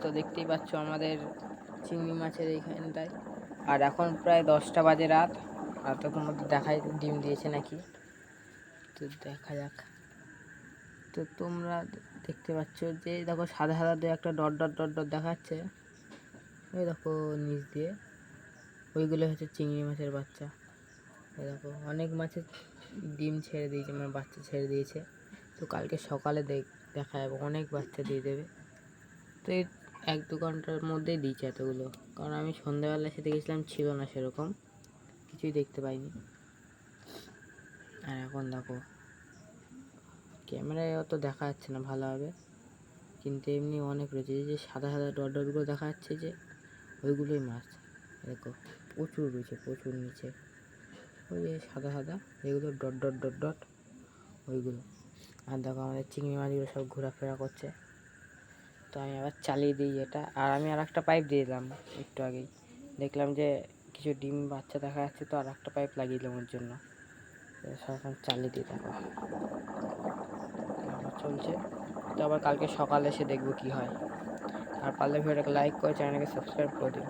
তো দেখতেই পাচ্ছ আমাদের চিংড়ি মাছের এইখানটায়। আর এখন প্রায় 10টা বাজে রাত, আর তখন মধ্যে দেখাই ডিম দিয়েছে নাকি, তো দেখা যাক। তো তোমরা দেখতে পাচ্ছ যে দেখো সাদা সাদা দু একটা ডট ডট ডট ডট দেখাচ্ছে, ওই দেখো নিচ দিয়ে, ওইগুলো হচ্ছে চিংড়ি মাছের বাচ্চা। এই দেখো অনেক মাছের ডিম ছেড়ে দিয়েছে, মানে বাচ্চা ছেড়ে দিয়েছে। তো কালকে সকালে দেখা যাবে, অনেক বাচ্চা দিয়ে দেবে। তো এই 1-2 ঘন্টার মধ্যেই দিয়েছে এতগুলো, কারণ আমি সন্ধ্যাবেলা এসে দেখেছিলাম ছিল না, সেরকম কিছুই দেখতে পাইনি। আর এখন দেখো ক্যামেরায় অত দেখা যাচ্ছে না ভালোভাবে, কিন্তু এমনি অনেক রয়েছে। এই যে সাদা সাদা ডট ডটগুলো দেখা যাচ্ছে, যে ওইগুলোই মাছ। দেখো প্রচুর রয়েছে, প্রচুর নিচে ওই যে সাদা সাদা এগুলো ডট ডট ডট ডট, ওইগুলো। আর দেখো আমাদের চিংড়ি মাছগুলো সব ঘোরাফেরা করছে। তো আমি আবার চালিয়ে দিই এটা, আর আমি আর একটা পাইপ দিয়ে দিলাম একটু আগেই, দেখলাম যে কিছু ডিম বাচ্চা দেখা যাচ্ছে, তো আর একটা পাইপ লাগিয়ে দিলাম ওর জন্য। এখন চালিয়ে দিই, দেখো চলছে। তো আবার কালকে সকালে এসে দেখবো কি হয়। আর পারলে ভিডিওটাকে লাইক করে চ্যানেলকে সাবস্ক্রাইব করে দিন।